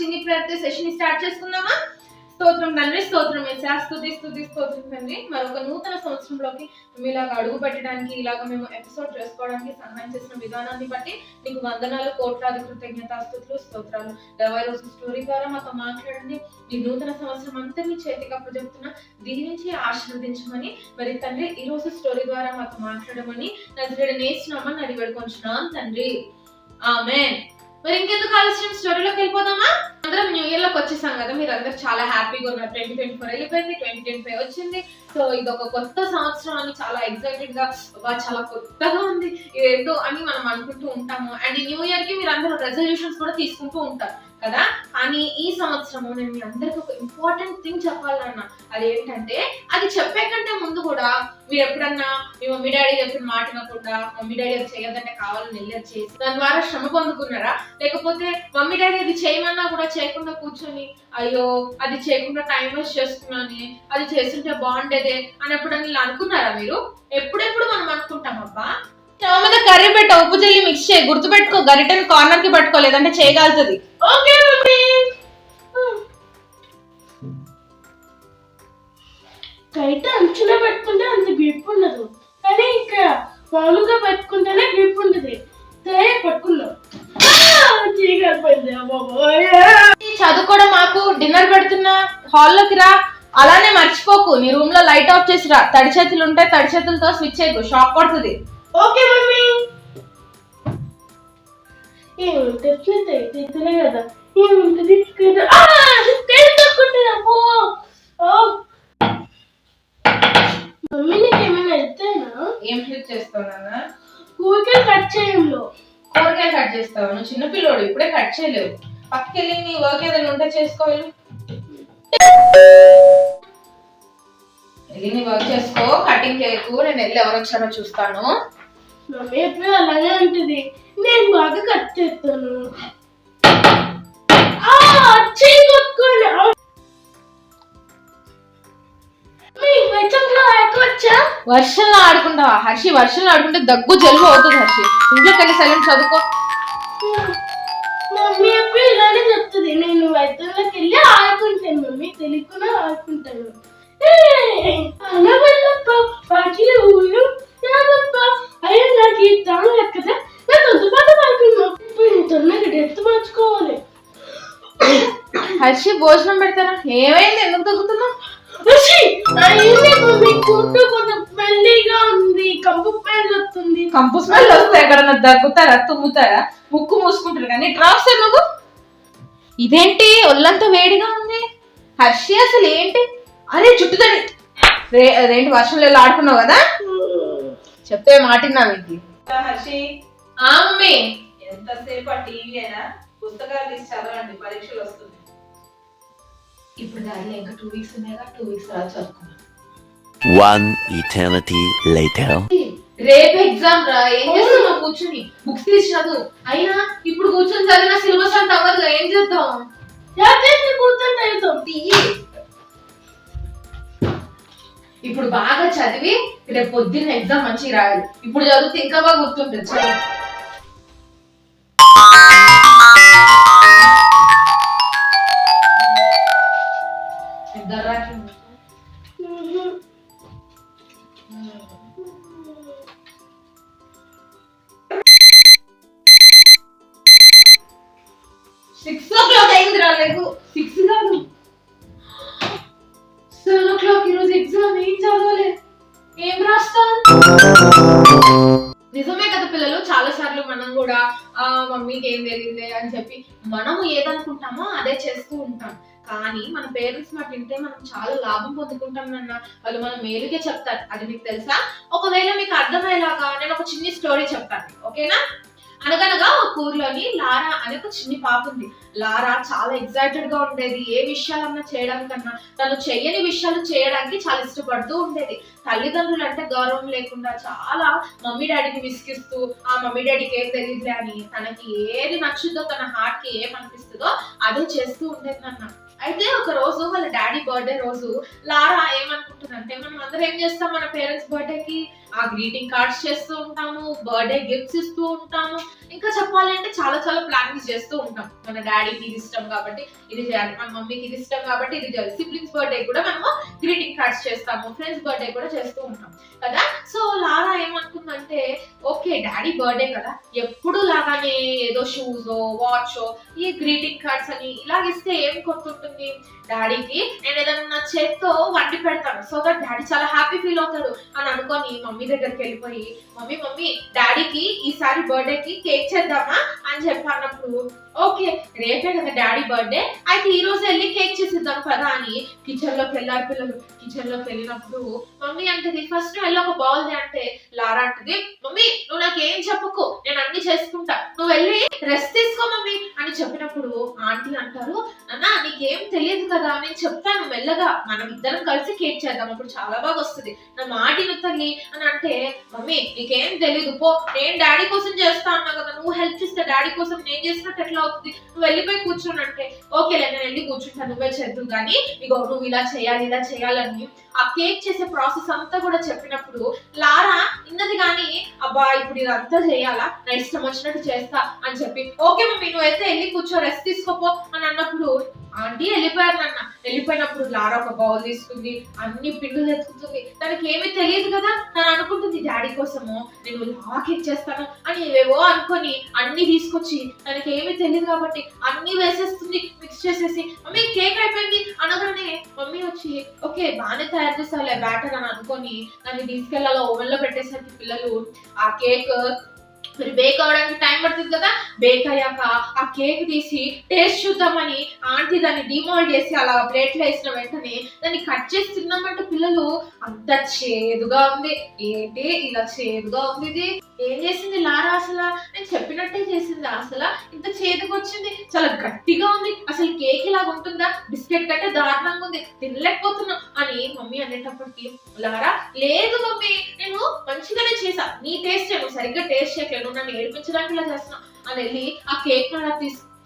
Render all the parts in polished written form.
చిన్ని ప్రేయర్తో session start చేసుకుందామా? స్తోత్రం తండ్రి, స్తోత్రం యేసయ్యా, స్తుతి స్తుతి స్తోత్రం తండ్రి. మరొక నూతన సంవత్సరంలోకి మేము ఇలాగ అడుగు పెట్టడానికి, ఇలాగ మేము ఎపిసోడ్ చేసుకోవడానికి సహాయం చేసిన విధానాన్ని బట్టి నీకు వందనాలు, కోట్లాది కృతజ్ఞతాస్తుతులు, స్తోత్రాలు. 70 రోజు స్టోరీ ద్వారా మాతో మాట్లాడండి. ఈ నూతన సంవత్సరం అంతా మీ చేతికి అప్పచెప్తున్నా, దీవించి ఆశీర్వదించమని మరి తండ్రి ఈ రోజు స్టోరీ ద్వారా మాతో మాట్లాడమని నజరేయుడైన యేసు నామమున అడిగి వేడుకొంచున్నాం తండ్రి, ఆమేన్. మరి ఇంకెందుకు ఆలస్యం, స్టోరీలోకి వెళ్ళిపోదామా? అందరం న్యూ ఇయర్ లోకి వచ్చేసాం కదా, మీరు అందరు చాలా హ్యాపీగా ఉన్నారు. 2024 వెళ్ళిపోయింది, 2025 వచ్చింది. సో ఇది ఒక కొత్త సంవత్సరం అని చాలా ఎక్సైటెడ్ గా, చాలా కొత్తగా ఉంది ఇదేంటో అని మనం అనుకుంటూ ఉంటాము. అండ్ ఈ న్యూ ఇయర్ కి మీరు అందరూ రెజల్యూషన్స్ కూడా తీసుకుంటూ ఉంటారు కదా. కానీ ఈ సంవత్సరము నేను మీ అందరికి ఒక ఇంపార్టెంట్ థింగ్ చెప్పాలన్నా, అదేంటంటే అది చెప్పే కంటే ముందు కూడా మీరు ఎప్పుడన్నా మీ మమ్మీ డాడీ చెప్పిన మాట వినకుండా, మమ్మీ డాడీ అది చేయొద్దంటే కావాలని వెళ్ళి చేసి దాని ద్వారా శ్రమ పొందుకున్నారా? లేకపోతే మమ్మీ డాడీ అది చేయమన్నా కూడా చేయకుండా కూర్చొని అయ్యో అది చేయకుండా టైం వేస్ట్ చేస్తున్నాను, అది చేస్తుంటే బాగుండేదే అని ఎప్పుడన్నా ఇలా అనుకున్నారా మీరు? ఎప్పుడెప్పుడు మనం అనుకుంటాం అబ్బా స్టవ్ మీద కర్రీ పెట్ట, ఉప్పు జల్లి మిక్స్ చేయి, గుర్తుపెట్టుకో గరిటెని కార్నర్ కి పట్టుకో, లేదంటే చేయగలుగుతుంది. Okay mummy. గరిట అంచులో పెట్టుకుంటే అంత గ్రిప్ ఉండదు, కానీ ఇక్కడ మామూలుగా పెట్టుకుంటేనే గ్రిప్ ఉంటుంది. సరే పట్టుకున్నాం. చదువుకోవడం మాకు, డిన్నర్ పెడుతున్నా, హాల్లోకి రా. అలానే మర్చిపోకు, నీ రూమ్ లో లైట్ ఆఫ్ చేసి రా. తడి చేతులు ఉంటే తడి చేతులతో స్విచ్ చేయకు, షాక్ కొడుతుంది. Okay mummy. ఏముంటుంది తెచ్చులే కదా, ఏముంటుంది మమ్మీ నీకేమైనా వెళ్తేనా? ఏం హెల్ప్ చేస్తావు నాన్న? కూరగాయలు కట్ చేయంలో. కూరగాయలు కట్ చేస్తావు? నువ్వు చిన్నపిల్లోడు, ఇప్పుడే కట్ చేయలేవు. పక్కకెళ్ళి నీ వర్క్ ఏదైనా ఉంటే చేసుకోవాలి. వెళ్ళి నీ వర్క్ చేసుకో, కటింగ్ చేయకు. నేను వెళ్ళి ఎవరు వచ్చారో చూస్తాను. మమ్మీ ఎప్పుడు అలాగే ఉంటుంది, నేను బాగా కట్ చేస్తాను. వర్షంలో ఆడుకుంటావా హర్షి? వర్షంలో ఆడుకుంటే దగ్గు జలుబు అవుతుంది హర్షి. ఇంట్లోకి వెళ్ళి సైలెంట్ చదువుకో. మమ్మీ ఎప్పుడు ఇలానే చెప్తుంది, నేను వైద్యంలోకి వెళ్ళి ఆడుకుంటాను. మమ్మీ తెలియకుండా ఆడుకుంటాను. హర్షి భోజనం పెడతారా? ఏమైంది, ఎందుకు తగ్గుతున్నావు? కంపు స్మెల్ వస్తే ఎక్కడన్నా దగ్గుతారా, తుమ్ముతారా, ముక్కు మూసుకుంటారు కానీ డ్రాప్స్ నువ్వు. ఇదేంటి ఒళ్ళంతా వేడిగా ఉంది హర్షి? అసలు ఏంటి? అరే చుట్టుతడి అదేంటి? వర్షంలో ఆడుకున్నావు కదా, చెప్తే మాటిన్నా మీకు. హర్షి మమ్మీ ఎంతసేపు ఆ టీవీ అయినా పుస్తకాలు తీసి చదవండి, పరీక్షలు వస్తున్నాయి. ఇప్పుడు దానిలో ఇంకా 2 వీక్స్ ఉన్నాయిగా, 2 వీక్స్ తర్వాత చదువుకున్నాను. 1 eternity later. రేపు ఎగ్జామ్ రా, ఏం చేస్తున్నావు? కూర్చుని బుక్స్ తీసి చదువు. అయినా ఇప్పుడు కూర్చొని చదివిన సిలబస్ అంత అవ్వదు, ఏం చేద్దాం? ఇప్పుడు బాగా చదివి రేపు పొద్దున్న ఎగ్జామ్ మంచిగా రాయాలి. ఇప్పుడు చదివితే ఇంకా బాగా గుర్తుంటుంది. చదువు. నిజమే కదా పిల్లలు, చాలా సార్లు మనం కూడా మమ్మీకి ఏం తెలియదులే అని చెప్పి మనము ఏదనుకుంటామో అదే చేస్తూ ఉంటాం. కానీ మన పేరెంట్స్ మాట వింటే మనం చాలా లాభం పొందుకుంటాం నాన్న. వాళ్ళు మనం మేలుగే చెప్తారు, అది మీకు తెలుసా? ఒకవేళ మీకు అర్థమయ్యేలాగా నేను ఒక చిన్న స్టోరీ చెప్తాను, ఓకేనా? అనగనగా ఒక ఊర్లోని లారా అనే ఒక చిన్ని పాప ఉంది. లారా చాలా ఎక్సైటెడ్ గా ఉండేది. ఏ విషయాలన్నా చేయడానికన్నా తను చెయ్యని విషయాలు చేయడానికి చాలా ఇష్టపడుతూ ఉండేది. తల్లిదండ్రులు అంటే గౌరవం లేకుండా చాలా మమ్మీ డాడీని విసిగిస్తూ, ఆ మమ్మీ డాడీకి ఏం తెలియదులే అని తనకి ఏది నచ్చుద్దో, తన హార్ట్ కి ఏం అనిపిస్తుందో అదే చేస్తూ ఉండేది నాన్న. అయితే ఒక రోజు వాళ్ళ డాడీ బర్త్డే రోజు లారా ఏమనుకుంటుందంటే మనం అందరం ఏం చేస్తాం మన పేరెంట్స్ బర్త్డేకి ఆ గ్రీటింగ్ కార్డ్స్ చేస్తూ ఉంటాము, బర్త్డే గిఫ్ట్స్ ఇస్తూ ఉంటాము, ఇంకా చెప్పాలి అంటే చాలా చాలా ప్లానింగ్స్ చేస్తూ ఉంటాం. మన డాడీకి ఇది ఇష్టం కాబట్టి ఇది చేయాలి, మన మమ్మీకి ఇది ఇష్టం కాబట్టి ఇది చేయాలి, సిబ్లింగ్స్ బర్త్డే కూడా మనము గ్రీటింగ్ కార్డ్స్ చేస్తాము, ఫ్రెండ్స్ బర్త్డే కూడా చేస్తూ ఉంటాం కదా. సో లారా ఏమనుకుందంటే ఓకే డాడీ బర్త్డే కదా, ఎప్పుడు లాగానే ఏదో షూస్ వాచ్ ఈ గ్రీటింగ్ కార్డ్స్ అని ఇలాగిస్తే ఏం కొడుతుంటుంది డాడీకి, నేను ఏదైనా నా చేత్తో వండి పెడతాను సో దట్ డాడీ చాలా హ్యాపీ ఫీల్ అవుతాడు అని అనుకొని మమ్మీ దగ్గరికి వెళ్ళిపోయి మమ్మీ డాడీకి ఈసారి బర్త్డేకి కేక్ చేద్దామా అని చెప్పి అన్నప్పుడు ఓకే రేపే కదా డాడీ బర్త్డే అయితే ఈ రోజు వెళ్ళి కేక్ చేసేద్దాం కదా అని కిచెన్ లోకి వెళ్ళారు పిల్లలు. కిచెన్ లోకి వెళ్ళినప్పుడు మమ్మీ అంటది ఫస్ట్ వెళ్ళి ఒక బౌల్ అంటే లారా అంటది మమ్మీ నువ్వు నాకేం చెప్పకు నేను అన్ని చేసుకుంటా, నువ్వు వెళ్ళి రెస్ట్ తీసుకో మమ్మీ అని చెప్పినప్పుడు ఆంటీ అంటారు అన్నా నీకేం తెలియదు కదా నేను చెప్తాను మెల్లగా, మనం ఇద్దరం కలిసి కేక్ చేద్దాం అప్పుడు చాలా బాగా వస్తుంది, నా మాటిను తల్లి అని అంటే మమ్మీ నీకేం తెలీదు పో, నేను డాడీ కోసం చేస్తా అన్నా కదా, నువ్వు హెల్ప్ చేస్తే డాడీ కోసం నేను చేసినట్టు ఎట్లా అవుతుంది, నువ్వు వెళ్ళిపోయి కూర్చోని అంటే ఓకేలే నేను వెళ్ళి కూర్చుంటాను నువ్వే చేద్దు కానీ ఇగో నువ్వు ఇలా చేయాలని ఆ కేక్ చేసే ప్రాసెస్ అంతా కూడా చెప్పినప్పుడు లారా ఇన్నది కానీ అబ్బా ఇప్పుడు ఇదంతా చేయాలా నా ఇష్టం వచ్చినట్టు చేస్తా అని చెప్పి ఓకే మమ్మీ నువ్వు అయితే వెళ్ళి కూర్చో రెస్ట్ తీసుకోపో అని అన్నప్పుడు ఆంటీ వెళ్ళిపోయారు నాన్న. వెళ్ళిపోయినప్పుడు లారా ఒక బౌల్ తీసుకుంది, అన్ని పిండులు ఎత్తుకుతుంది, తనకి ఏమీ తెలియదు కదా, తను అనుకుంటుంది డాడీ కోసము నేను లావా కేక్ చేస్తాను అని ఏవేవో అనుకొని అన్ని తీసుకొచ్చి తనకి ఏమీ తెలియదు కాబట్టి అన్ని వేసేస్తుంది మిక్స్ చేసేసి మమ్మీ కేక్ అయిపోయింది అనగానే మమ్మీ వచ్చి ఓకే బాగానే తయారు చేస్తావులే బ్యాటర్ అని అనుకొని దాన్ని తీసుకెళ్ళాలి ఓవెన్ లో పెట్టేసరికి పిల్లలు ఆ కేక్ మరి బేక్ అవడానికి టైం పడుతుంది కదా, బేక్ అయ్యాక ఆ కేక్ తీసి టేస్ట్ చూద్దామని ఆంటీ దాన్ని డిమోల్డ్ చేసి అలా ప్లేట్ లో వేసిన వెంటనే దాన్ని కట్ చేసి తిన్నామంటే పిల్లలు అంత చేదుగా ఉంది, ఏంటి ఇలా చేదుగా ఉంది, ఇది ఏం చేసింది లారా అసలు నేను చెప్పినట్టే చేసింది, అసలు ఇంత చేదుగా వచ్చింది, చాలా గట్టిగా ఉంది, అసలు కేక్ ఇలాగ ఉంటుందా, బిస్కెట్ కంటే దారుణంగా ఉంది తినలేకపోతున్నా అని మమ్మీ అనేటప్పటికి లారా లేదు మమ్మీ నేను మంచిగానే చేసా, నీ టేస్ట్ నువ్వు సరిగ్గా టేస్ట్ చేయట్లేదు నన్ను ఏడిపించడానికి ఇలా చేస్తున్నా అని వెళ్ళి ఆ కేక్ నాన్న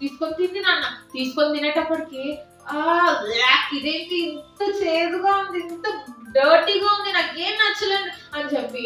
తీసుకొని తింది నాన్న. తీసుకొని తినేటప్పటికి ఇదేంటి ఇంత చేదుగా ఉంది, ఇంత డర్టీగా ఉంది, నాకేం నచ్చలేదు అని చెప్పి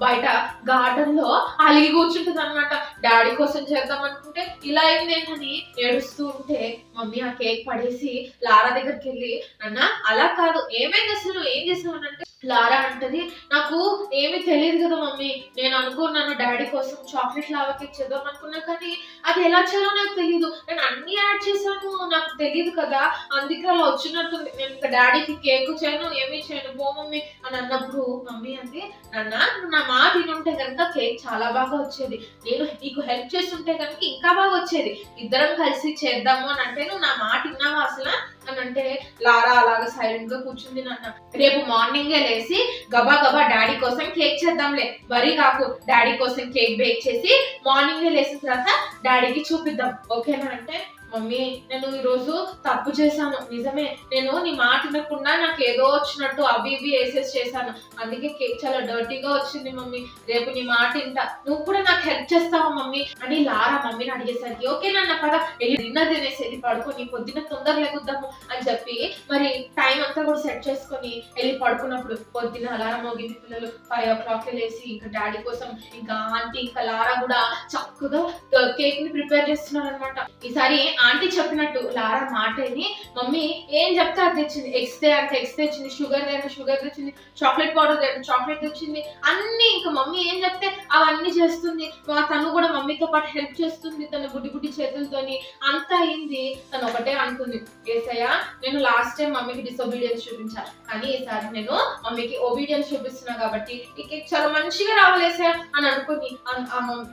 బయట గార్డెన్ లో అలిగి కూర్చుంటుంది అనమాట. డాడీ కోసం చేద్దాం అనుకుంటే ఇలా అయింది ఏంటని ఏడుస్తూ ఉంటే మమ్మీ ఆ కేక్ పడేసి లారా దగ్గరికి వెళ్ళి అన్న అలా కాదు ఏమైంది అసలు నువ్వు ఏం చేసావు అని అంటే లారా అంటది నాకు ఏమీ తెలియదు కదా మమ్మీ, నేను అనుకున్నాను డాడీ కోసం చాక్లెట్ లావా కేక్ చేద్దాం అనుకున్నా కానీ అది ఎలా చేయాలో నాకు తెలియదు, నేను అన్ని యాడ్ చేశాను నాకు తెలియదు కదా అందుకే అలా వచ్చినట్టుంది, నేను ఇంకా డాడీకి కేక్ చేయను ఏమీ చేయను పో మమ్మీ అని అన్నప్పుడు మమ్మీ అంటే నాన్న నువ్వు నా మాట వినుంటే కనుక కేక్ చాలా బాగా వచ్చేది, నేను నీకు హెల్ప్ చేస్తుంటే కనుక ఇంకా బాగా వచ్చేది, ఇద్దరం కలిసి చేద్దాము అని అంటే నువ్వు నా మాట విన్నావా అసలు అని అంటే లారా అలాగా సైలెంట్ గా కూర్చుంది నాన్న. రేపు మార్నింగే లేసి గబా గబా డాడీ కోసం కేక్ చేద్దాంలే, వరి కాకు డాడీ కోసం కేక్ బేక్ చేసి మార్నింగే లేసిన తర్వాత డాడీకి చూపిద్దాం ఓకేనా అంటే మమ్మీ నేను ఈ రోజు తప్పు చేశాను నిజమే, నేను నీ మాట వినకుండా నాకు ఏదో వచ్చినట్టు అవి ఇవి వేసేసి చేశాను అందుకే కేక్ చాలా డర్టీగా వచ్చింది మమ్మీ, రేపు నీ మాట వింటా, నువ్వు కూడా నాకు హెల్ప్ చేస్తావా మమ్మీ అని లారా మమ్మీని అడిగేసరికి ఓకే నాన్న పద వెళ్ళి డిన్నర్ తినేసేది పడుకొని పొద్దున్న తొందర లేకుద్దాము అని చెప్పి మరి టైం అంతా కూడా సెట్ చేసుకొని వెళ్ళి పడుకున్నప్పుడు పొద్దున్న అలారం మోగింది పిల్లలు 5 o'clock లేసి ఇంకా డాడీ కోసం ఇంకా ఆంటీ ఇంకా లారా కూడా చక్కగా కేక్ ని ప్రిపేర్ చేస్తున్నారు అనమాట. ఈసారి ఆంటీ చెప్పినట్టు లారా మాటని మమ్మీ ఏం చెప్తే అది తెచ్చింది, ఎగ్స్ అంటే ఎగ్స్ తెచ్చింది, షుగర్ తెచ్చింది, చాక్లెట్ పౌడర్ చాక్లెట్ తెచ్చింది, అన్ని ఇంకా మమ్మీ ఏం చెప్తే అవన్నీ చేస్తుంది, తను కూడా మమ్మీతో పాటు హెల్ప్ చేస్తుంది తన బుడ్డి చేతులతోని అంతా అయింది. తను ఒకటే అనుకుంది ఏసయ్య నేను లాస్ట్ టైం మమ్మీకి డిసొబీడియన్స్ చూపించాను కానీ ఈసారి నేను మమ్మీకి ఒబీడియన్స్ చూపిస్తున్నా కాబట్టి ఈ కేక్ చాలా మంచిగా రావాలేసా అని అనుకుని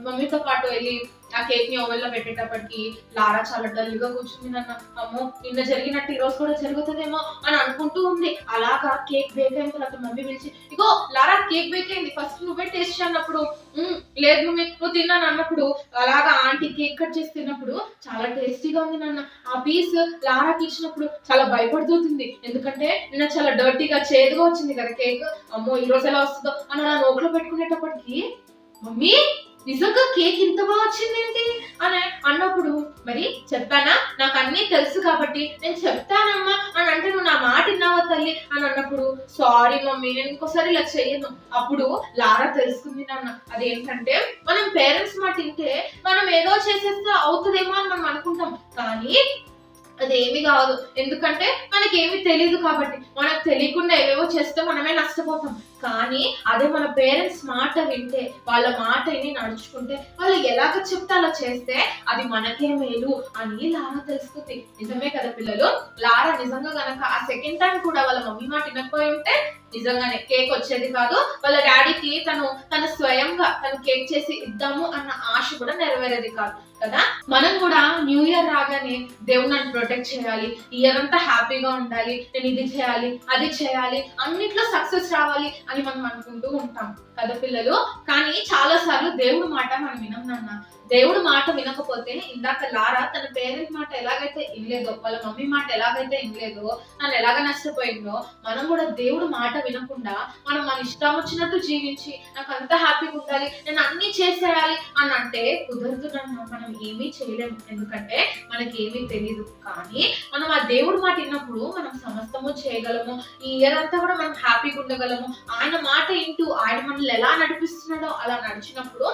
మమ్మీతో పాటు వెళ్ళి ఆ కేక్ ని ఓవెన్ లో పెట్టేటప్పటికి లారా చాలా డల్ గా కూర్చుంది నాన్న. అమ్మో నిన్న జరిగినట్టు ఈ రోజు కూడా జరుగుతుందేమో అని అనుకుంటూ ఉంది. అలాగా కేక్ బేక్ అయిన తర్వాత మమ్మీ పిలిచి ఇగో లారా కేక్ బేక్ అయింది ఫస్ట్ నువ్వే టేస్ట్ చేయన్నప్పుడు లేదు మమ్మీ నువ్వు తిన్నాను అన్నప్పుడు అలాగా ఆంటీ కేక్ కట్ చేసి తిన్నప్పుడు చాలా టేస్టీగా ఉంది నాన్న. ఆ పీస్ లారాకి ఇచ్చినప్పుడు చాలా భయపడుతుంది ఎందుకంటే నిన్న చాలా డర్టీగా చేదుగా వచ్చింది కదా కేక్, అమ్మో ఈ రోజు ఎలా వస్తుందో అని అలా నోట్లో పెట్టుకునేటప్పటికి మమ్మీ నిజంగా కేక్ ఇంత బాగా వచ్చింది ఏంటి అని అన్నప్పుడు, మరి చెప్పానా, నాకు అన్నీ తెలుసు కాబట్టి నేను చెప్తానమ్మా అని అంటే, నువ్వు నా మాట విన్నావా తల్లి అని అన్నప్పుడు, సారీ మమ్మీ నేను ఇంకోసారి ఇలా చెయ్యను. అప్పుడు లారా తెలుసుకుంది నాన్న, అదేంటంటే మనం పేరెంట్స్ మాట వింటే మనం ఏదో చేసేస్తే అవుతుందేమో అని మనం అనుకుంటాం, కానీ అదేమి కాదు. ఎందుకంటే మనకేమి తెలియదు కాబట్టి. మనకు తెలియకుండా ఏవేవో చేస్తే మనమే నష్టపోతాం. కానీ అదే మన పేరెంట్స్ మాట వింటే, వాళ్ళ మాట విని నడుచుకుంటే, వాళ్ళు ఎలాగ చెప్తే అలా చేస్తే అది మనకే మేలు అని లారా తెలుసుకుంది. నిజమే కదా పిల్లలు, లారా నిజంగా గనక ఆ సెకండ్ టైం కూడా వాళ్ళ మమ్మీ మాట వినకపోయి ఉంటే నిజంగానే కేక్ వచ్చేది కాదు. వాళ్ళ డాడీకి తన స్వయంగా కేక్ చేసి ఇద్దాము అన్న ఆశ కూడా నెరవేరేది కాదు కదా. మనం కూడా న్యూ ఇయర్ రాగానే దేవుడు నన్ను ప్రొటెక్ట్ చేయాలి, ఇయర్ అంతా హ్యాపీగా ఉండాలి, నేను ఇది చేయాలి అది చేయాలి, అన్నిట్లో సక్సెస్ రావాలి అని మనం అనుకుంటూ ఉంటాం కదా పిల్లలు. కానీ చాలా సార్లు దేవుడు మాట మనం వినం నాన్న. దేవుడు మాట వినకపోతే, ఇందాక లారా తన పేరెంట్ మాట ఎలాగైతే వినలేదో, వాళ్ళ మమ్మీ మాట ఎలాగైతే వినలేదో, నన్ను ఎలాగ నష్టపోయిందో, మనం కూడా దేవుడు మాట వినకుండా మనం మన ఇష్టం వచ్చినట్టు జీవించి నాకు అంత హ్యాపీగా ఉండాలి, నేను అన్ని చేసేయాలి అని అంటే కుదరదు నాన్న. మనం ఏమీ చేయలేము, ఎందుకంటే మనకి ఏమీ తెలియదు. కానీ మనం ఆ దేవుడు మాట విన్నప్పుడు మనం సమస్తము చేయగలము. ఈ ఇయర్ అంతా కూడా మనం హ్యాపీగా ఉండగలము. ఆయన మాట వింటూ ఆయన మనల్ని ఎలా నడిపిస్తున్నాడో అలా నడిచినప్పుడు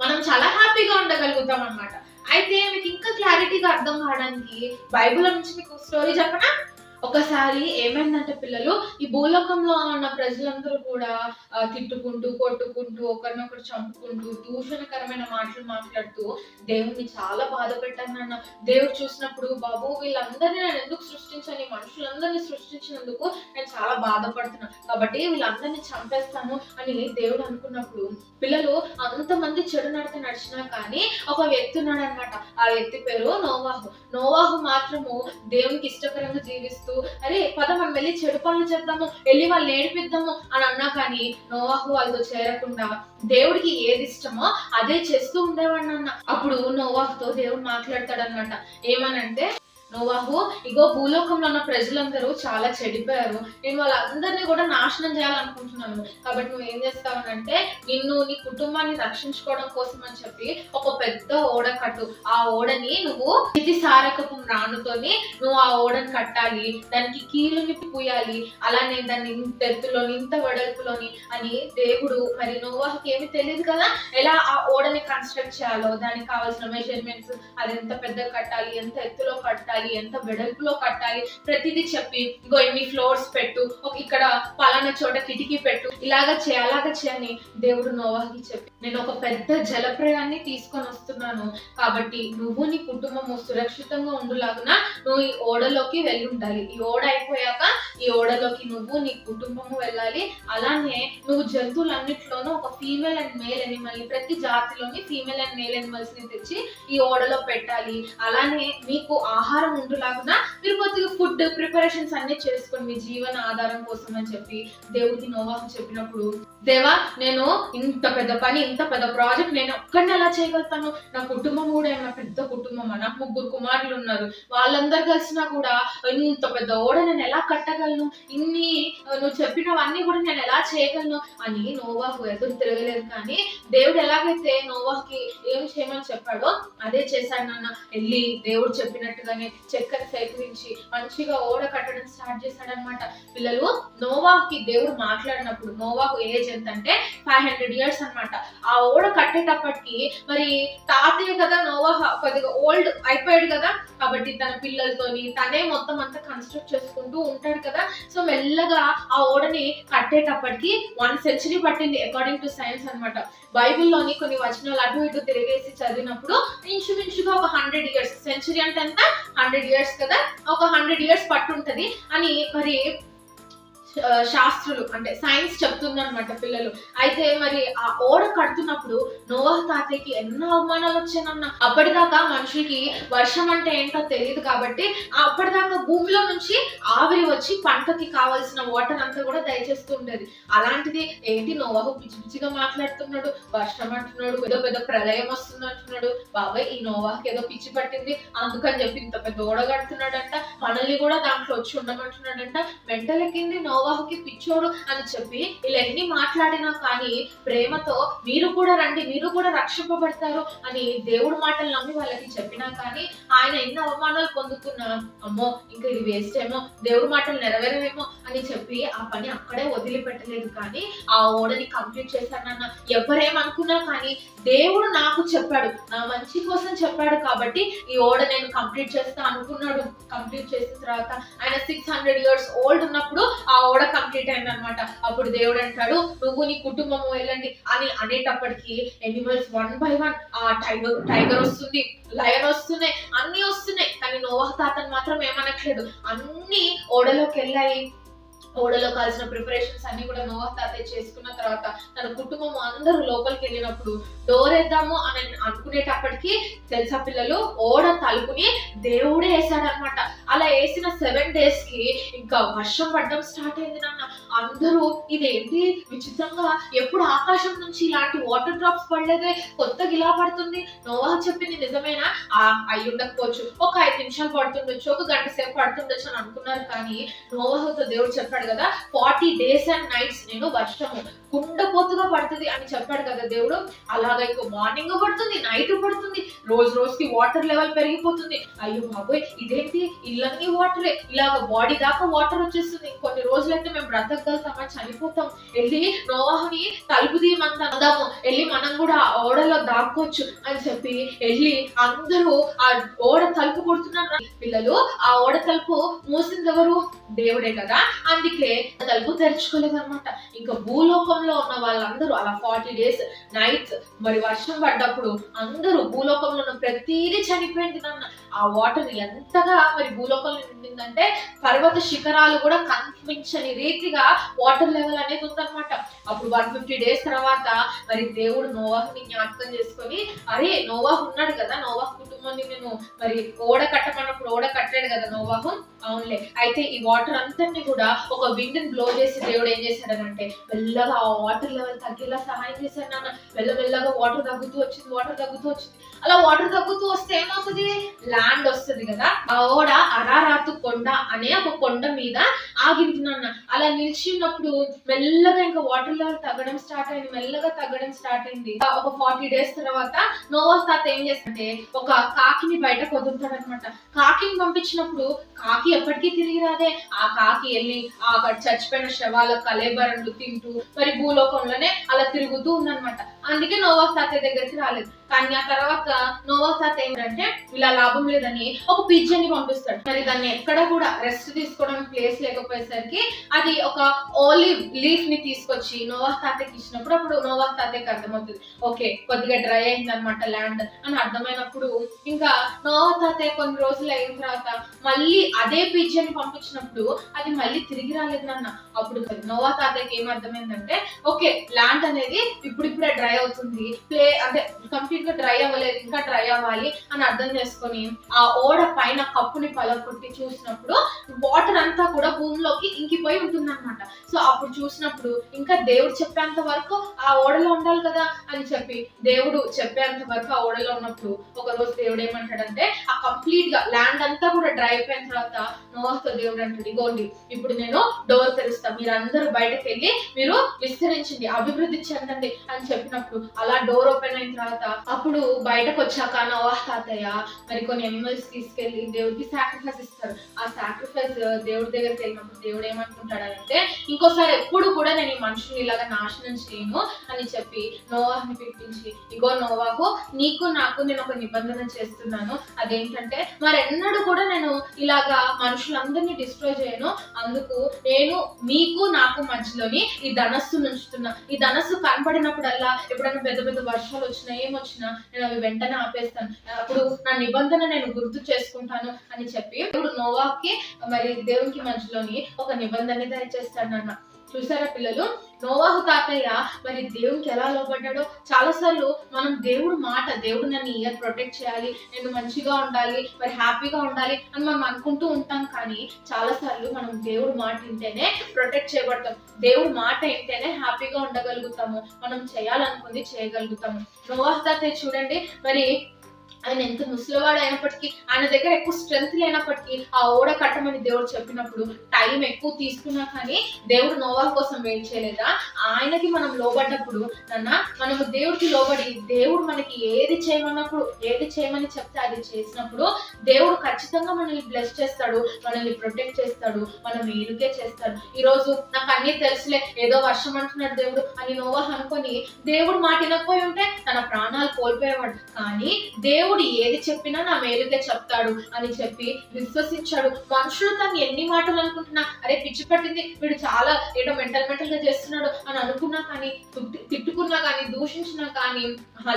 మనం చాలా హ్యాపీగా ఉండగలుగుతాం అన్నమాట. అయితే మీకు ఇంకా క్లారిటీగా అర్థం కావడానికి బైబిల్ నుంచి మీకు స్టోరీ చెప్పనా? ఒకసారి ఏమైందంటే పిల్లలు, ఈ భూలోకంలో ఉన్న ప్రజలందరూ కూడా తిట్టుకుంటూ కొట్టుకుంటూ ఒకరినొకరు చంపుకుంటూ దూషణకరమైన మాటలు మాట్లాడుతూ దేవుడిని చాలా బాధ పెట్టాను నాన్న. దేవుడు చూసినప్పుడు, బాబు వీళ్ళందరినీ నేను ఎందుకు సృష్టించాను, మనుషులందరినీ సృష్టించినందుకు నేను చాలా బాధపడుతున్నాను కాబట్టి వీళ్ళందరినీ చంపేస్తాను అని దేవుడు అనుకున్నప్పుడు, పిల్లలు అంతమంది చెడు నడక నడిచినా కానీ ఒక వ్యక్తి ఉన్నాడు అనమాట. ఆ వ్యక్తి పేరు నోవాహు. నోవాహు మాత్రము దేవునికి ఇష్టకరంగా జీవిస్తూ, అరే పద మనం వెళ్ళి చెడు పనులు చేద్దాము, వెళ్ళి వాళ్ళు ఏడిపిద్దాము అని అన్నా కానీ నోవాహు వాళ్ళతో చేరకుండా దేవుడికి ఏది ఇష్టమో అదే చేస్తూ ఉండేవాడు అన్న. అప్పుడు నోవాహుతో దేవుడు మాట్లాడతాడు అనమాట. ఏమనంటే, నోవాహు, ఇగో భూలోకంలో ఉన్న ప్రజలందరూ చాలా చెడిపోయారు, నేను వాళ్ళందరినీ కూడా నాశనం చేయాలనుకుంటున్నాను. కాబట్టి నువ్వు ఏం చేస్తావనంటే, నిన్ను నీ కుటుంబాన్ని రక్షించుకోవడం కోసం అని చెప్పి ఒక పెద్ద ఓడ కట్టు. ఆ ఓడని నువ్వు ఇది సారకపు రాణుతోని నువ్వు ఆ ఓడని కట్టాలి, దానికి కీలుని పూయాలి, అలానే దాన్ని ఇంత ఎత్తులోని ఇంత వెడల్పులోని అని దేవుడు, మరి నోవాహుకి ఏమి తెలియదు కదా ఎలా ఆ ఓడని కన్స్ట్రక్ట్ చేయాలో, దానికి కావాల్సిన మెజర్మెంట్స్, అది ఎంత పెద్దగా కట్టాలి, ఎంత ఎత్తులో కట్టాలి, ఎంత వెడల్పులో కట్టాలి, ప్రతిదీ చెప్పి, ఇంకో ఇన్ని ఫ్లోర్స్ పెట్టు, ఇక్కడ పలానా చోట కిటికీ పెట్టు, ఇలాగా చేయని దేవుడు నోవాహుకి చెప్పి, నేను ఒక పెద్ద జలప్రయాన్ని తీసుకొని వస్తున్నాను కాబట్టి నువ్వు నీ కుటుంబము సురక్షితంగా ఉండులాగున నువ్వు ఈ ఓడలోకి వెళ్ళి ఉండాలి. ఈ ఓడ అయిపోయాక ఈ ఓడలోకి నువ్వు నీ కుటుంబము వెళ్ళాలి. అలానే నువ్వు జంతువులన్నిటిలోనూ ఒక ఫీమేల్ అండ్ మేల్ అనిమల్ ని, ప్రతి జాతిలోని ఫీమేల్ అండ్ మేల్ అనిమల్స్ ని తెచ్చి ఈ ఓడలో పెట్టాలి. అలానే మీకు ఆహారం ఉండులాగున మీరు కొద్దిగా ఫుడ్ ప్రిపరేషన్స్ అన్ని చేసుకొని మీ జీవన ఆధారం కోసం అని చెప్పి దేవుడికి నోవాహు చెప్పినప్పుడు, దేవా నేను ఇంత పెద్ద పని, ఇంత పెద్ద ప్రాజెక్ట్ నేను ఒక్కడిని ఎలా చేయగలుగుతాను? నా కుటుంబం కూడా ఏమైనా పెద్ద కుటుంబమా? నాకు 3 కుమారులు ఉన్నారు, వాళ్ళందరూ కలిసినా కూడా ఇంత పెద్ద ఓడ నేను ఎలా కట్టగలను? ఇన్ని నువ్వు చెప్పినవన్నీ కూడా నేను ఎలా చేయగలను అని నోవాహు ఎదురు తిరగలేదు. కానీ దేవుడు ఎలాగైతే నోవాహుకి ఏం చేయమని చెప్పాడో అదే చేశాడు నాన్న. వెళ్ళి దేవుడు చెప్పినట్టుగానే చెక్కని సేకరించి మంచిగా ఓడ కట్టడం స్టార్ట్ చేశాడు అనమాట. పిల్లలు, నోవాహుకి దేవుడు మాట్లాడినప్పుడు నోవాహు ఏజ్ ఎంత అంటే 500 years అనమాట. ఆ ఓడ కట్టేటప్పటికి మరి తాతయ్య కదా నోవాహు కొద్దిగా ఓల్డ్ అయిపోయాడు కదా, కాబట్టి తన పిల్లలతోని తనే మొత్తం అంతా కన్స్ట్రక్ట్ చేసుకుంటూ ఉంటాడు కదా. సో మెల్లగా ఆ ఓడని కట్టేటప్పటికి 1 century పట్టింది అకార్డింగ్ టు సైన్స్ అనమాట. బైబిల్లోని కొన్ని వచనాలు అటు ఇటు తిరిగేసి చదివినప్పుడు ఇంచుమించుగా ఒక 100 years, సెంచురీ అంటే ఎంత 100 years కదా, ఒక 100 years పట్టుంటది అని మరి శాస్త్రులు అంటే సైన్స్ చెప్తుందన్నమాట పిల్లలు. అయితే మరి ఆ ఓడ కడుతున్నప్పుడు నోవాహు తాతయ్యకి ఎన్నో అవమానాలు వచ్చానన్న. అప్పటిదాకా మనుషులకి వర్షం అంటే ఏంటో తెలియదు కాబట్టి అప్పటిదాకా భూమిలో నుంచి ఆవిరి వచ్చి పంటకి కావాల్సిన వాటర్ అంతా కూడా దయచేస్తూ ఉండేది. అలాంటిది ఏంటి నోవాహు పిచ్చి పిచ్చిగా మాట్లాడుతున్నాడు, వర్షం అంటున్నాడు, ఏదో పెద్ద ప్రళయం వస్తుంది అంటున్నాడు. బాబాయ్ ఈ నోవాహుకి ఏదో పిచ్చి పట్టింది అందుకని చెప్పి ఇంత పెద్ద ఓడ కడుతున్నాడంట, మనల్ని కూడా దాంట్లో వచ్చి ఉండమంటున్నాడంట. మెంటలెక్కింది నోవాహు నోవాహుకి పిచ్చోడు అని చెప్పి ఇలా ఎన్ని మాట్లాడినా కానీ ప్రేమతో మీరు కూడా రండి, మీరు కూడా రక్షింపబడతారు అని దేవుడి మాటలు నమ్మి వాళ్ళకి చెప్పినా కానీ ఆయన ఎన్ని అవమానాలు పొందుకున్నా అమ్మో ఇంకా ఇది వేస్ట్ ఏమో, దేవుడి మాటలు నెరవేరేమో అని చెప్పి ఆ పని అక్కడే వదిలిపెట్టలేదు. కానీ ఆ ఓడని కంప్లీట్ చేశానన్న ఎవరేమనుకున్నా కానీ దేవుడు నాకు చెప్పాడు, నా మంచి కోసం చెప్పాడు కాబట్టి ఈ ఓడ నేను కంప్లీట్ చేస్తా అనుకున్నాడు. కంప్లీట్ చేసిన తర్వాత ఆయన 600 years ఓల్డ్ ఉన్నప్పుడు ఆ ఓడ కంప్లీట్ అయింది అనమాట. అప్పుడు దేవుడు అంటాడు నువ్వు నీ కుటుంబం వెళ్ళండి అని అనేటప్పటికి ఎనిమల్స్ 1 by 1 ఆ టైగర్ వస్తుంది, లయన్ వస్తున్నాయి, అన్ని వస్తున్నాయి. కానీ నోవాహు తాతను మాత్రం ఏమనట్లేదు. అన్ని ఓడలోకి వెళ్ళాయి. ఓడలో కావాల్సిన ప్రిపరేషన్స్ అన్ని కూడా నోవాహు తాతయ్య చేసుకున్న తర్వాత తన కుటుంబం అందరూ లోపలికి వెళ్ళినప్పుడు డోర్ వేద్దాము అని అనుకునేటప్పటికి తెలుసా పిల్లలు, ఓడ తలుపుని దేవుడే వేసాడనమాట. అలా వేసిన 7 days కి ఇంకా వర్షం పడడం స్టార్ట్ అయింది నాన్న. అందరూ ఇదేంటి విచిత్రంగా, ఎప్పుడు ఆకాశం నుంచి ఇలాంటి వాటర్ డ్రాప్స్ పడలేదే, కొత్తగా ఇలా పడుతుంది. నోవాహు చెప్పింది నిజమేనా? అయి ఉండకపోవచ్చు, ఒక 5 నిమిషాలు పడుతుండొచ్చు, ఒక గంట సేపు పడుతుండొచ్చు అని అనుకున్నారు. కానీ నోవాహుతో దేవుడు చెప్పాడు కదా 40 days and nights నేను వర్షము కుండపోతుగా పడుతుంది అని చెప్పాడు కదా దేవుడు. అలాగా ఇంకో మార్నింగ్ పడుతుంది, నైట్ పడుతుంది, రోజుకి వాటర్ లెవెల్ పెరిగిపోతుంది. అయ్యో బాబోయ్ ఇదేంటి ఇళ్ళన్నీ వాటరే, ఇలాగ బాడీ దాకా వాటర్ వచ్చేస్తుంది. కొన్ని రోజులైతే మేము బ్రతకగలుగుతామా, చనిపోతాం, వెళ్ళి నోవాహుని తలుపు తీయమందాము, వెళ్ళి మనం కూడా ఆ ఓడలో దాక్కోవచ్చు అని చెప్పి వెళ్ళి అందరూ ఆ ఓడ తలుపు కొడుతున్నారు. పిల్లలు ఆ ఓడ తలుపు మూసింది ఎవరు? దేవుడే కదా. అందుకే తలుపు తెరుచుకోలేదు అనమాట. ఇంకా భూలోకంలో ఉన్న వాళ్ళందరూ అలా 40 days nights మరి వర్షం పడ్డప్పుడు అందరూ భూలోకంలో ఉన్న ప్రతిదీ చనిపోయింది నాన్న. ఆ వాటర్ ఎంతగా మరి భూలోకంలో నిండిందంటే పర్వత శిఖరాలు కూడా కనిపించని రీతిగా వాటర్ లెవెల్ అనేది ఉందన్నమాట. అప్పుడు 150 days తర్వాత మరి దేవుడు నోవాహుని జ్ఞాపకం చేసుకొని, అరే నోవాహు ఉన్నాడు కదా, నోవాహు కుటుంబాన్ని నేను మరి ఓడ కట్టమన్నప్పుడు ఓడ కట్టాడు కదా నోవాహు, అవునులే అయితే ఈ వాటర్ అంతటిని కూడా ఒక విండ్ బ్లో చేసి దేవుడు ఏం చేశాడనంటే మెల్లగా ఆ వాటర్ లెవెల్ తగ్గేలా సహాయం చేశాడు నాన్న. మెల్లమెల్లగా వాటర్ తగ్గుతూ వచ్చింది. అలా వాటర్ తగ్గుతూ వస్తే ఏమవుతుంది? ల్యాండ్ వస్తుంది కదా. ఆ ఓడ అరారాతు కొండ అనే ఒక కొండ మీద ఆగింది నాన్న. అలా నిలిచి ఉన్నప్పుడు మెల్లగా ఇంకా వాటర్ లెవెల్ తగ్గడం స్టార్ట్ అయింది. ఒక 40 days తర్వాత నోవాహు తాత ఏం చేస్తాడంటే ఒక కాకిని బయటకు వదులుతాడు అనమాట. కాకిని పంపించినప్పుడు కాకి ఎప్పటికీ తిరిగి రాదే. ఆ కాకి వెళ్ళి అక్కడ చచ్చిపోయిన శవాల కలేబరలు తింటూ మరి భూలోకంలోనే అలా తిరుగుతూ ఉందన్నమాట. అందుకే నోవాహు తాతయ్య దగ్గరికి రాలేదు. కానీ ఆ తర్వాత నోవాహు తాత ఏంటంటే ఇలా లాభం లేదని ఒక పిజ్జని పంపిస్తాడు. మరి దాన్ని ఎక్కడ కూడా రెస్ట్ తీసుకోవడానికి ప్లేస్ లేకపోయేసరికి అది ఒక ఆలివ్ లీఫ్ ని తీసుకొచ్చి నోవాహు తాతయ్యకి ఇచ్చినప్పుడు అప్పుడు నోవాహు తాతయ్యకి అర్థమవుతుంది, ఓకే కొద్దిగా డ్రై అయింది అనమాట ల్యాండ్ అని అర్థమైనప్పుడు ఇంకా నోవాహు తాతయ్య కొన్ని రోజులు అయిన తర్వాత మళ్ళీ అదే పిజ్జని పంపించినప్పుడు అది మళ్ళీ తిరిగి రాలేదు నాన్న. అప్పుడు నోవాహు తాతయ్యకి ఏం అర్థమైందంటే ఓకే ల్యాండ్ అనేది ఇప్పుడిప్పుడే డ్రై అవుతుంది, అంటే కంప్లీట్ గా డ్రై అవ్వలేదు, ఇంకా డ్రై అవ్వాలి అని అర్థం చేసుకొని ఆ ఓడ పైన కప్పుని పలకొట్టి చూసినప్పుడు వాటర్ అంతా కూడా భూమిలోకి ఇంకిపోయి ఉంటుంది అనమాట. సో అప్పుడు చూసినప్పుడు ఇంకా దేవుడు చెప్పేంత వరకు ఆ ఓడలో ఉండాలి కదా అని చెప్పి దేవుడు చెప్పేంత వరకు ఆ ఓడలో ఉన్నప్పుడు ఒక రోజు దేవుడు ఏమంటాడంటే ఆ కంప్లీట్ గా ల్యాండ్ అంతా కూడా డ్రై అయిపోయిన తర్వాత నోవాహుతో దేవుడు అంటాడు, ఇగోండి ఇప్పుడు నేను డోర్ తెరుస్తా, మీరు అందరూ బయటకు వెళ్ళి మీరు విస్తరించండి, అభివృద్ధి చెందండి అని చెప్పినప్పుడు అలా డోర్ ఓపెన్ అయిన తర్వాత అప్పుడు బయటకు వచ్చాక నోవాహు తాతయ్య మరి కొన్ని ఎనిమల్స్ తీసుకెళ్లి దేవుడికి సాక్రిఫైస్ ఇస్తారు. ఆ సాక్రిఫైస్ దేవుడి దగ్గరికి వెళ్ళినప్పుడు దేవుడు ఏమనుకుంటాడంటే ఇంకోసారి ఎప్పుడు కూడా నేను ఈ మనుషుని ఇలాగా నాశనం చేయను అని చెప్పి నోవాహుని పిలిపించి, ఇగో నోవాహు నీకు నాకు నేను ఒక నిబంధన చేస్తున్నాను, అదేంటంటే మరెన్నడూ కూడా నేను ఇలాగా మనుషులందరినీ డిస్ట్రాయ్ చేయను, అందుకు నేను మీకు నాకు మధ్యలోని ఈ ధనస్సు ఉంచుతున్నా. ఈ ధనస్సు కనపడినప్పుడల్లా ఎప్పుడైనా పెద్ద పెద్ద వర్షాలు వచ్చినా ఏమొచ్చినా నేను అవి వెంటనే ఆపేస్తాను, అప్పుడు నా నిబంధన నేను గుర్తు చేసుకుంటాను అని చెప్పి ఇప్పుడు నోవాహుకి మరి దేవునికి మధ్యలోని ఒక నిబంధన దయచేస్తాడు నాన్న. చూసారా పిల్లలు, నోవాహు తాతయ్య మరి దేవునికి ఎలా లోబడ్డాడో. చాలా సార్లు మనం దేవుడు మాట, దేవుడు నన్ను ఇయర్ ప్రొటెక్ట్ చేయాలి, నేను మంచిగా ఉండాలి, మరి హ్యాపీగా ఉండాలి అని మనం అనుకుంటూ ఉంటాం. కానీ చాలా సార్లు మనం దేవుడు మాట వింటేనే ప్రొటెక్ట్ చేయబడతాం, దేవుడు మాట వింటేనే హ్యాపీగా ఉండగలుగుతాము, మనం చేయాలనుకుంది చేయగలుగుతాము. నోవాహు తాతయ్య చూడండి మరి ఆయన ఎంత ముసలివాడు అయినప్పటికీ, ఆయన దగ్గర ఎక్కువ స్ట్రెంగ్త్ లేనప్పటికీ ఆ ఓడ కట్టమని దేవుడు చెప్పినప్పుడు టైం ఎక్కువ తీసుకున్నా కానీ దేవుడు నోవహు కోసం వెయిట్ చేయలేదా? ఆయనకి మనం లోబడ్డప్పుడు మనము దేవుడికి లోబడి దేవుడు మనకి ఏది చేయమన్నప్పుడు, ఏది చేయమని చెప్తే అది చేసినప్పుడు దేవుడు ఖచ్చితంగా మనల్ని బ్లెస్ చేస్తాడు, మనల్ని ప్రొటెక్ట్ చేస్తాడు, మన మేలుకే చేస్తాడు. ఈ రోజు నాకు అన్ని తెలుసులే, ఏదో వర్షం అంటున్నాడు దేవుడు అని నోవహు అనుకొని దేవుడు మాట వినకపోయి ఉంటే తన ప్రాణాలు కోల్పోయేవాడు. కానీ దేవుడు ఏది చెప్పినా నా మేలుకే చెప్తాడు అని చెప్పి విశ్వసించాడు. మనుషులు తను ఎన్ని మాటలు అనుకుంటున్నా, అరే పిచ్చి పట్టింది, వీడు చాలా ఏదో మెంటల్ గా చేస్తున్నాడు అని అనుకున్నా కానీ, తిట్టుకున్నా కానీ, దూషించినా కానీ,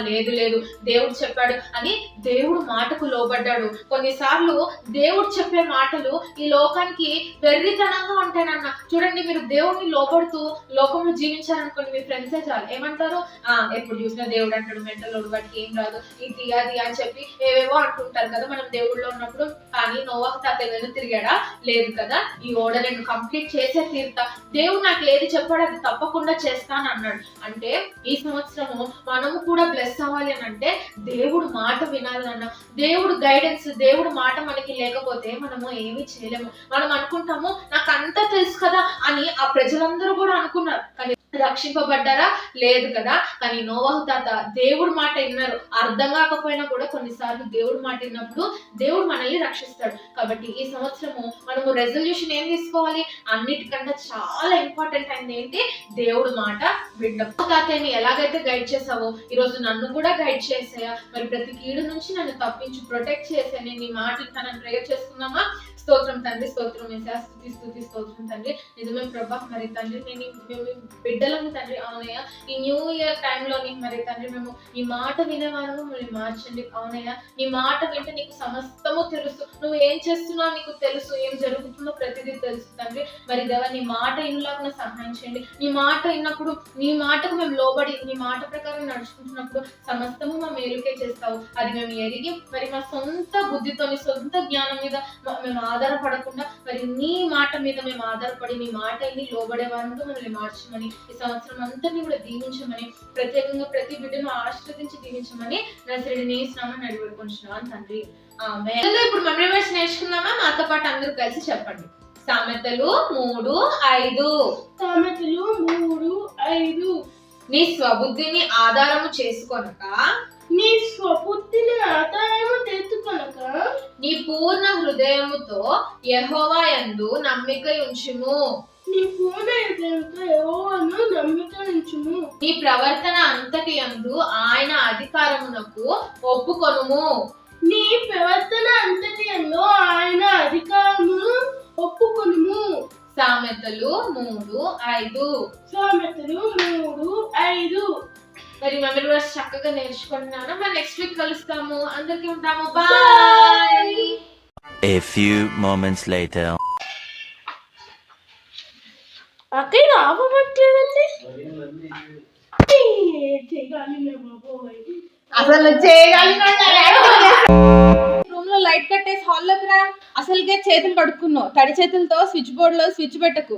లేదు లేదు దేవుడు చెప్పాడు అని దేవుడు మాటకు లోబడ్డాడు. కొన్నిసార్లు దేవుడు చెప్పే మాటలు ఈ లోకానికి వెర్రితనంగా ఉంటాయనన్న. చూడండి, మీరు దేవుడిని లోబడుతూ లోకంలో జీవించారనుకోండి, మీ ఫ్రెండ్సే చాలు ఏమంటారు, ఎప్పుడు చూసినా దేవుడు అంటాడు, మెంటల్ వాడికి ఏం రాదు, ఇది అది అని చెప్పి ఏవేవో అంటుంటారు కదా మనం దేవుళ్ళో ఉన్నప్పుడు. కానీ నోవహు తాత ఏదైనా తిరిగాడా? లేదు కదా. ఈ ఓడ నేను కంప్లీట్ చేసే తీరుతా, దేవుడు నాకు ఏది చెప్పాడు అది తప్పకుండా చేస్తాను అన్నాడు. అంటే ఈ సంవత్సరము మనము కూడా బ్లెస్ అవ్వాలి అని అంటే దేవుడు మాట వినాలి అన్న. దేవుడు గైడెన్స్, దేవుడు మాట మనకి లేకపోతే మనము ఏమీ చేయలేము. మనం అనుకుంటాము నాకు అంతా తెలుసు కదా అని ఆ ప్రజలందరూ కూడా అనుకున్నారు, కానీ రక్షింపబడ్డారా? లేదు కదా. కానీ నోవహు తాత దేవుడు మాట విన్నారు. అర్థం కాకపోయినా కూడా కొన్నిసార్లు దేవుడు మాట విన్నప్పుడు దేవుడు మనల్ని రక్షిస్తాడు. కాబట్టి ఈ సంవత్సరము మనము రెజల్యూషన్ ఏం తీసుకోవాలి? అన్నిటికన్నా చాలా ఇంపార్టెంట్ అయింది ఏంటి? దేవుడు మాట వినడం. తాతయ్యని ఎలాగైతే గైడ్ చేసావో ఈరోజు నన్ను కూడా గైడ్ చేసేయా, మరి ప్రతి కీడు నుంచి నన్ను తప్పించి ప్రొటెక్ట్ చేసే నేను నీ మాట తనని ప్రేయర్ చేసుకున్నామా? స్తోత్రం తండ్రి, స్తోత్రం వేసా, స్తుతి స్తోత్రం తండ్రి. నిజమే ప్రభా, మరి తండ్రి మేము బిడ్డలను తండ్రి అవునయ్య, ఈ న్యూ ఇయర్ టైంలోని మరి తండ్రి మేము ఈ మాట వినేవారు మమ్మల్ని మార్చండి. అవునయ్య, నీ మాట వింటే నీకు సమస్తము తెలుసు, నువ్వు ఏం చేస్తున్నావు నీకు తెలుసు, ఏం జరుగుతుందో ప్రతిదీ తెలుసు తండ్రి. మరి దేవా, నీ మాట ఇన్లాగా సహాయం చేయండి. నీ మాట విన్నప్పుడు, నీ మాటకు మేము లోబడి నీ మాట ప్రకారం నడుచుకుంటున్నప్పుడు సమస్తము మా మేలుకే చేస్తావు. అది మేము ఎరిగి మరి మా సొంత బుద్ధితోని, సొంత జ్ఞానం మీద మేము ఆధారపడకుండా మరి నీ మాట మీద మేము ఆధారపడి నీ మాట లోబడే వారంగా మమ్మల్ని మార్చమని, ఈ సంవత్సరం అంతని కూడా దీవించమని, ప్రత్యేకంగా ప్రతి బిడ్డను ఆశీర్వదించి దీవించమని నజరేయుని నామమున అడిగివేడుకుంటున్నాను తండ్రి. ఆమేన్. ఇప్పుడు మెమరీ వర్స్ నేర్చుకుందామా? మాతో పాటు అందరూ కలిసి చెప్పండి. సామెతలు 3:5. సామెతలు 3:5. నీ స్వబుద్ధిని ఆధారము చేసుకొనక, నీ స్వబుద్ధిని ఆధారము తెచ్చుకొనక, నీ పూర్ణ హృదయముతో యెహోవా యందు నమ్మిక ఉంచుము. నీ పూర్ణ హృదయంతో యెహోవాను నమ్మిక ఉంచుము. నీ ప్రవర్తన అంతటి యందు ఆయన అధికారమునకు ఒప్పుకొనుము. నీ ప్రవర్తన అంతటిలో ఆయన అధికారమును ఒప్పుకొనుము. సామెతలు 3:5. సామెతలు 3:5. మరి మెమరీ వర్స్ చక్కగా నేర్చుకుంటున్నాను. మరి నెక్స్ట్ వీక్ కలుస్తాము. అందరికీ ఉంటాము. Bye. A few moments later. అక్కడ ఆపబట్టలేదండి. అసలు రూమ్ లో లైట్ కట్టేసి హాల్లోకి రా. అసలుకే చేతులు కడుక్కున్నావు, తడి చేతులతో స్విచ్ బోర్డ్ లో స్విచ్ పెట్టకు.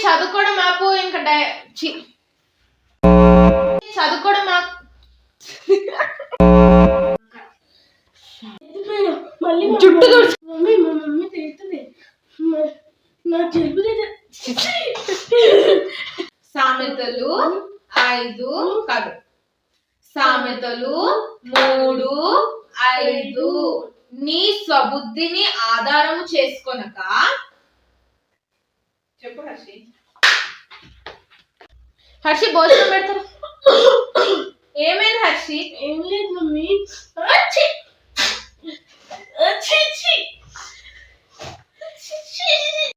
చదువుకోవడం మాకు ఇంకా చదువుకోవడం మాకు మళ్ళీ జుట్టు మమ్మీ మా మమ్మీ తిడుతుంది, నా జలుబు. సామెతలు 5 కాదు, సామెతలు 3:5. నీ స్వబుద్ధిని ఆధారము చేసుకొనక. చెప్పు హర్షి. హర్షి భోజనం పెడతారు. ఏమైంది హర్షి? ఏం లేదు మమ్మీ.